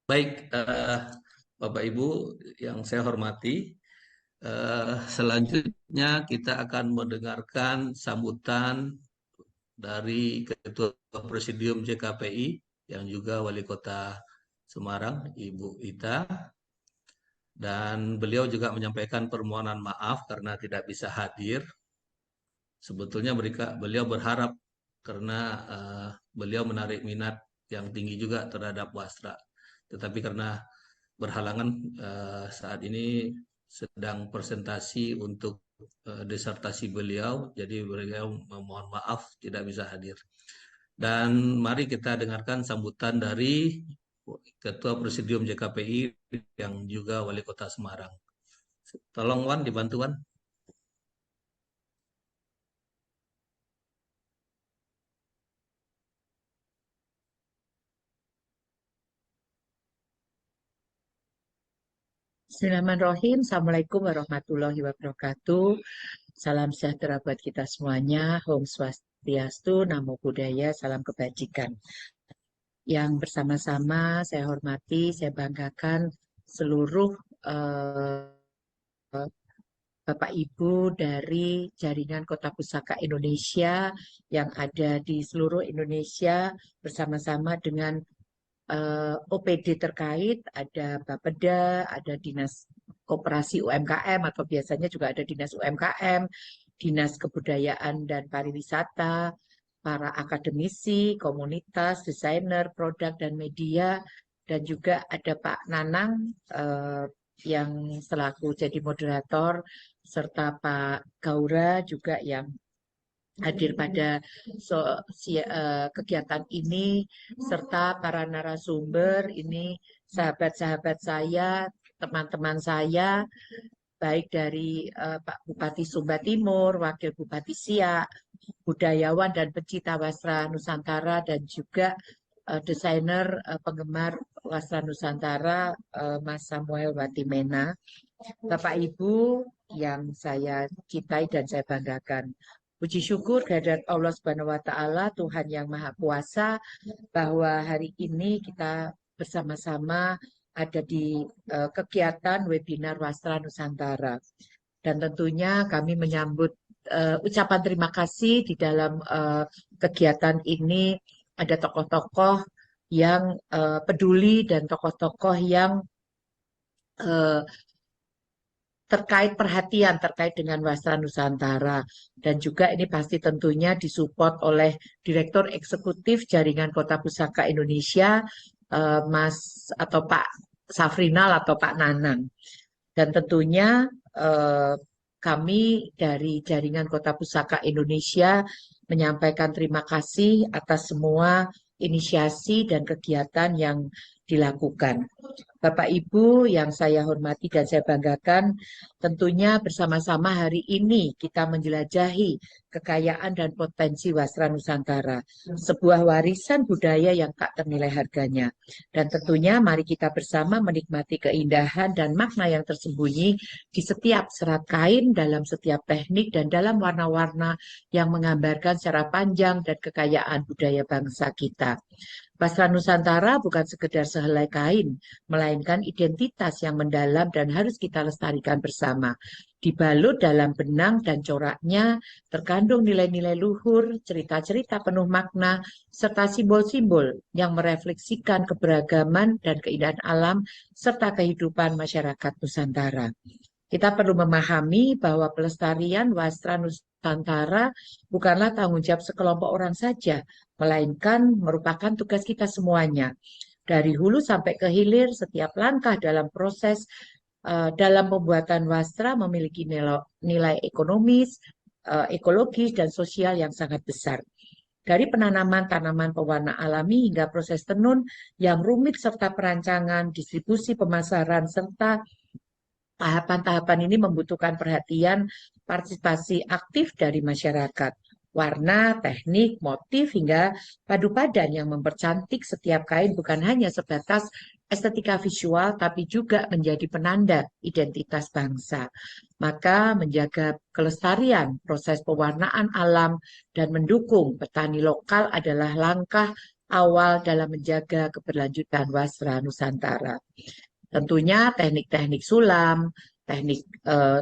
Baik, Bapak Ibu yang saya hormati, selanjutnya kita akan mendengarkan sambutan dari Ketua Presidium JKPI yang juga Wali Kota Semarang, Ibu Ita, dan beliau juga menyampaikan permohonan maaf karena tidak bisa hadir. Sebetulnya beliau berharap karena beliau menarik minat yang tinggi juga terhadap Wastra. Tetapi karena berhalangan saat ini sedang presentasi untuk disertasi beliau, jadi beliau memohon maaf tidak bisa hadir. Dan mari kita dengarkan sambutan dari Ketua Presidium JKPI yang juga Wali Kota Semarang. Tolong Wan, dibantu Wan. Bismillahirrahmanirrahim. Assalamualaikum warahmatullahi wabarakatuh. Salam sejahtera buat kita semuanya. Om Swastiastu, Namo Buddhaya, salam kebajikan. Yang bersama-sama saya hormati, saya banggakan seluruh Bapak Ibu dari jaringan Kota Pusaka Indonesia yang ada di seluruh Indonesia bersama-sama dengan OPD terkait, ada Bapeda, ada Dinas Koperasi UMKM atau biasanya juga ada Dinas UMKM, Dinas Kebudayaan dan Pariwisata, para akademisi, komunitas, desainer, produk dan media, dan juga ada Pak Nanang yang selaku jadi moderator, serta Pak Gaura juga yang hadir pada kegiatan ini, serta para narasumber ini, sahabat-sahabat saya, teman-teman saya, baik dari Pak Bupati Sumba Timur, Wakil Bupati Siak, budayawan dan pecinta wasra Nusantara, dan juga desainer penggemar wasra Nusantara, Mas Samuel Watimena. Bapak Ibu yang saya cintai dan saya banggakan. Puji syukur kehadirat Allah Subhanahu wa taala, Tuhan yang Maha Kuasa, bahwa hari ini kita bersama-sama ada di kegiatan webinar Wastra Nusantara. Dan tentunya kami menyambut ucapan terima kasih di dalam kegiatan ini ada tokoh-tokoh yang peduli dan tokoh-tokoh yang uh, terkait perhatian terkait dengan Wasra Nusantara, dan juga ini pasti tentunya disupport oleh Direktur Eksekutif Jaringan Kota Pusaka Indonesia, Mas atau Pak Safrinal atau Pak Nanang. Dan tentunya eh, kami dari Jaringan Kota Pusaka Indonesia menyampaikan terima kasih atas semua inisiasi dan kegiatan yang dilakukan. Bapak Ibu yang saya hormati dan saya banggakan, tentunya bersama-sama hari ini kita menjelajahi kekayaan dan potensi Wasra Nusantara, sebuah warisan budaya yang tak ternilai harganya. Dan tentunya mari kita bersama menikmati keindahan dan makna yang tersembunyi di setiap serat kain, dalam setiap teknik, dan dalam warna-warna yang menggambarkan secara panjang dan kekayaan budaya bangsa kita. Wasra Nusantara bukan sekedar sehelai kain, melainkan identitas yang mendalam dan harus kita lestarikan bersama. Dibalut dalam benang dan coraknya, terkandung nilai-nilai luhur, cerita-cerita penuh makna, serta simbol-simbol yang merefleksikan keberagaman dan keindahan alam, serta kehidupan masyarakat Nusantara. Kita perlu memahami bahwa pelestarian wastra Nusantara bukanlah tanggung jawab sekelompok orang saja, melainkan merupakan tugas kita semuanya. Dari hulu sampai ke hilir, setiap langkah dalam proses dalam pembuatan wastra memiliki nilai ekonomis, ekologis, dan sosial yang sangat besar. Dari penanaman tanaman pewarna alami hingga proses tenun yang rumit serta perancangan, distribusi, pemasaran, serta tahapan-tahapan ini membutuhkan perhatian partisipasi aktif dari masyarakat. Warna, teknik, motif, hingga padu padan yang mempercantik setiap kain bukan hanya sebatas estetika visual, tapi juga menjadi penanda identitas bangsa. Maka menjaga kelestarian proses pewarnaan alam dan mendukung petani lokal adalah langkah awal dalam menjaga keberlanjutan wasra Nusantara. Tentunya teknik-teknik sulam, teknik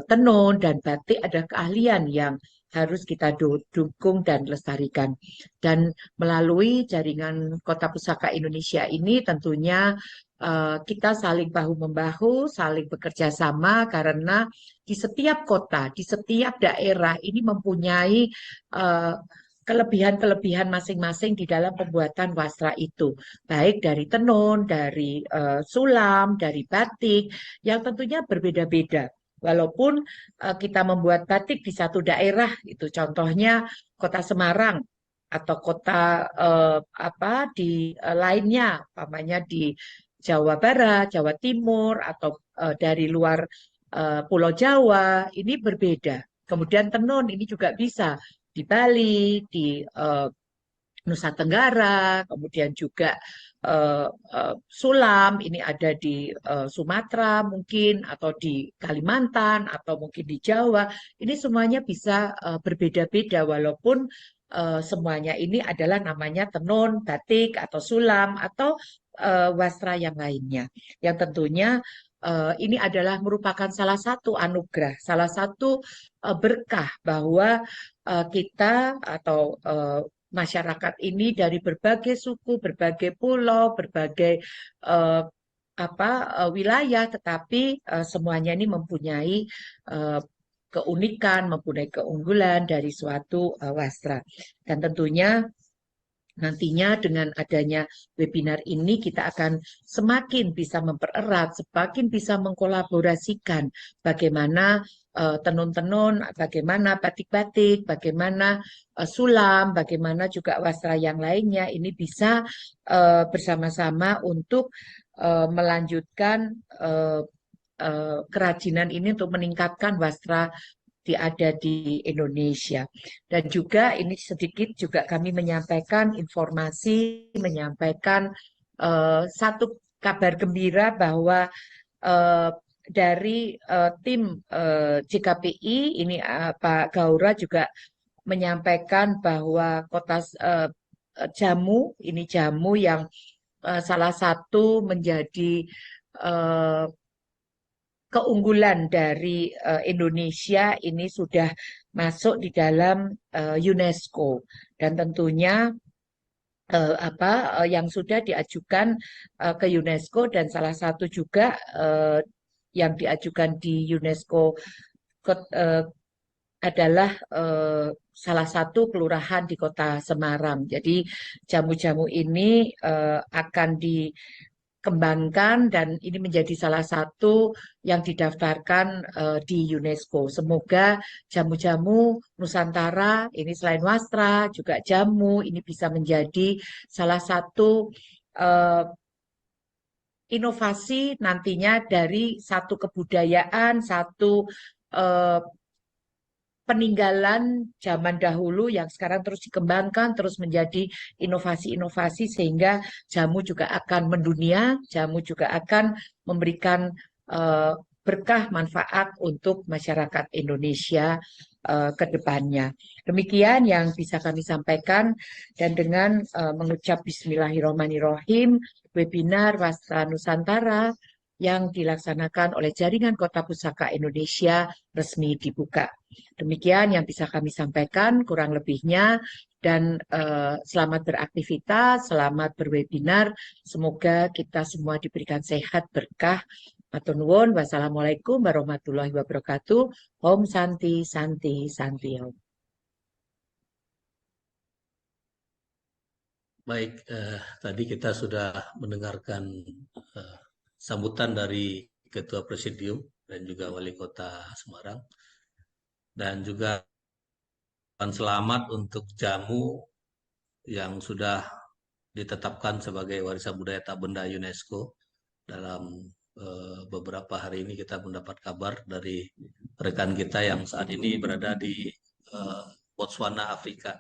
tenun, dan batik ada keahlian yang harus kita dukung dan lestarikan. Dan melalui jaringan Kota Pusaka Indonesia ini tentunya kita saling bahu-membahu, saling bekerja sama karena di setiap kota, di setiap daerah ini mempunyai eh, kelebihan-kelebihan masing-masing di dalam pembuatan wastra itu, baik dari tenun, dari sulam, dari batik, yang tentunya berbeda-beda. Walaupun kita membuat batik di satu daerah, itu contohnya Kota Semarang atau kota apa di lainnya, umpamanya di Jawa Barat, Jawa Timur, atau dari luar Pulau Jawa, ini berbeda. Kemudian tenun ini juga bisa di Bali, di Nusa Tenggara, kemudian juga sulam ini ada di Sumatera mungkin atau di Kalimantan atau mungkin di Jawa. Ini semuanya bisa berbeda-beda walaupun semuanya ini adalah namanya tenun, batik atau sulam atau wastra yang lainnya. Yang tentunya ini adalah merupakan salah satu anugerah, salah satu berkah bahwa kita atau masyarakat ini dari berbagai suku, berbagai pulau, berbagai eh, apa wilayah, tetapi semuanya ini mempunyai eh, keunikan, mempunyai keunggulan dari suatu wastra. Dan tentunya nantinya dengan adanya webinar ini kita akan semakin bisa mempererat, semakin bisa mengkolaborasikan bagaimana tenun-tenun, bagaimana batik-batik, bagaimana sulam, bagaimana juga wastra yang lainnya ini bisa bersama-sama untuk melanjutkan kerajinan ini untuk meningkatkan wastra ada di Indonesia. Dan juga ini sedikit juga kami menyampaikan informasi, menyampaikan satu kabar gembira bahwa eh, dari tim JKPI ini Pak Gaura juga menyampaikan bahwa kota jamu ini jamu yang salah satu menjadi eh, keunggulan dari Indonesia ini sudah masuk di dalam UNESCO dan tentunya apa yang sudah diajukan ke UNESCO dan salah satu juga yang diajukan di UNESCO adalah salah satu kelurahan di Kota Semarang. Jadi jamu-jamu ini akan dikembangkan dan ini menjadi salah satu yang didaftarkan di UNESCO. Semoga jamu-jamu Nusantara ini selain wastra juga jamu ini bisa menjadi salah satu eh, inovasi nantinya dari satu kebudayaan, satu eh, peninggalan zaman dahulu yang sekarang terus dikembangkan, terus menjadi inovasi-inovasi sehingga jamu juga akan mendunia, jamu juga akan memberikan eh, berkah manfaat untuk masyarakat Indonesia ke depannya. Demikian yang bisa kami sampaikan dan dengan mengucap Bismillahirrahmanirrahim, webinar Wastra Nusantara yang dilaksanakan oleh Jaringan Kota Pusaka Indonesia resmi dibuka. Demikian yang bisa kami sampaikan, kurang lebihnya, dan selamat beraktivitas, selamat berwebinar. Semoga kita semua diberikan sehat, berkah. Matur nuwun. Wassalamualaikum warahmatullahi wabarakatuh. Om Santi, Santi, Santi Om. Baik, tadi kita sudah mendengarkan sambutan dari Ketua Presidium dan juga Wali Kota Semarang. Dan juga selamat untuk jamu yang sudah ditetapkan sebagai warisan budaya tak benda UNESCO. Dalam beberapa hari ini kita mendapat kabar dari rekan kita yang saat ini berada di Botswana, Afrika.